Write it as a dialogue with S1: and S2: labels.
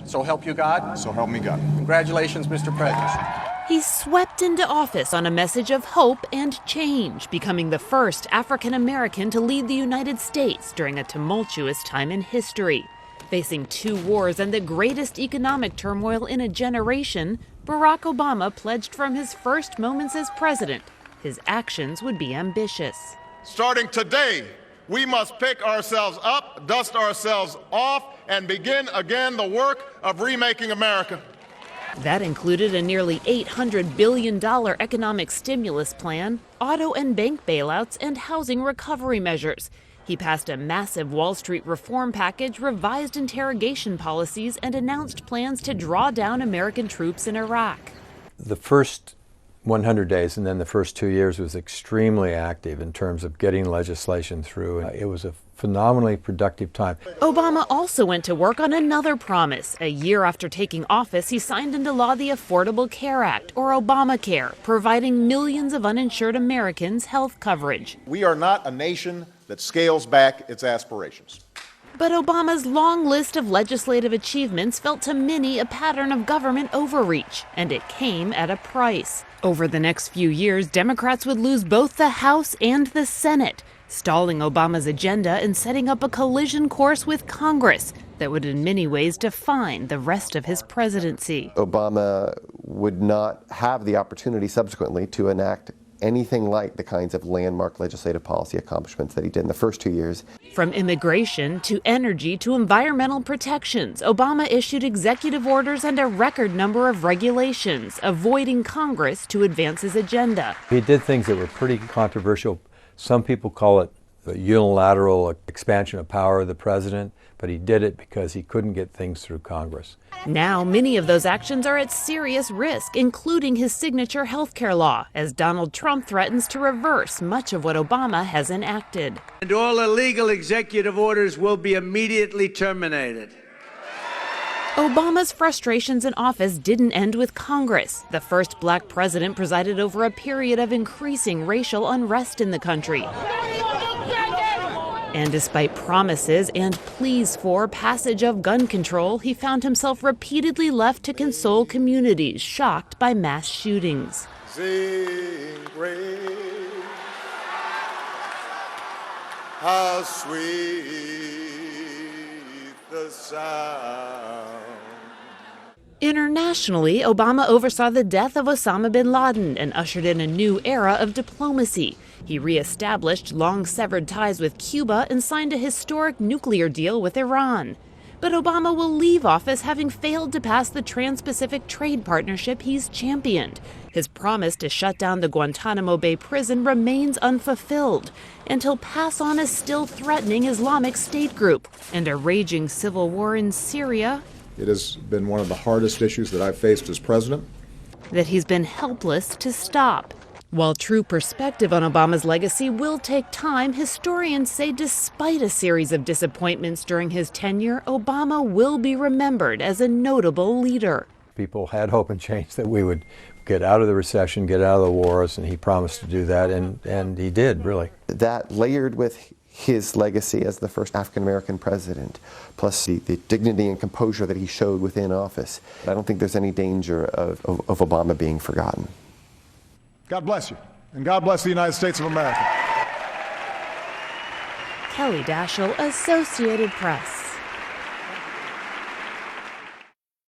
S1: So help you God?
S2: So help me God.
S1: Congratulations, Mr. President.
S3: He swept into office on a message of hope and change, becoming the first African American to lead the United States during a tumultuous time in history. Facing 2 wars and the greatest economic turmoil in a generation, Barack Obama pledged from his first moments as president his actions would be ambitious.
S4: Starting today, we must pick ourselves up, dust ourselves off, and begin again the work of remaking America.
S3: That included a nearly $800 billion economic stimulus plan, auto and bank bailouts, and housing recovery measures. He passed a massive Wall Street reform package, revised interrogation policies, and announced plans to draw down American troops in Iraq.
S5: The first 100 days and then the first 2 years was extremely active in terms of getting legislation through. It was a phenomenally productive time.
S3: Obama also went to work on another promise. A year after taking office, he signed into law the Affordable Care Act, or Obamacare, providing millions of uninsured Americans health coverage.
S4: We are not a nation that scales back its aspirations.
S3: But Obama's long list of legislative achievements felt to many a pattern of government overreach, and it came at a price. Over the next few years, Democrats would lose both the House and the Senate, stalling Obama's agenda and setting up a collision course with Congress that would in many ways define the rest of his presidency.
S6: Obama would not have the opportunity subsequently to enact anything like the kinds of landmark legislative policy accomplishments that he did in the first 2 years.
S3: From immigration to energy to environmental protections, Obama issued executive orders and a record number of regulations, avoiding Congress to advance his agenda.
S5: He did things that were pretty controversial. Some people call it a unilateral expansion of power of the president, but he did it because he couldn't get things through Congress.
S3: Now, many of those actions are at serious risk, including his signature health care law, as Donald Trump threatens to reverse much of what Obama has enacted.
S7: And all illegal executive orders will be immediately terminated.
S3: Obama's frustrations in office didn't end with Congress. The first black president presided over a period of increasing racial unrest in the country. And despite promises and pleas for passage of gun control, he found himself repeatedly left to console communities shocked by mass shootings.
S4: Sing praise, how sweet the sound.
S3: Internationally, Obama oversaw the death of Osama bin Laden and ushered in a new era of diplomacy. He reestablished long-severed ties with Cuba and signed a historic nuclear deal with Iran. But Obama will leave office having failed to pass the Trans-Pacific Trade Partnership he's championed. His promise to shut down the Guantanamo Bay prison remains unfulfilled, and he'll pass on a still threatening Islamic State group and a raging civil war in Syria.
S2: It has been one of the hardest issues that I've faced as president.
S3: That he's been helpless to stop. While true perspective on Obama's legacy will take time, historians say despite a series of disappointments during his tenure, Obama will be remembered as a notable leader.
S5: People had hope and change that we would get out of the recession, get out of the wars, and he promised to do that, and he did, really.
S6: That layered with his legacy as the first African-American president, plus the dignity and composure that he showed within office, I don't think there's any danger of Obama being forgotten.
S2: God bless you, and God bless the United States of America.
S3: Kelly Daschle, Associated Press.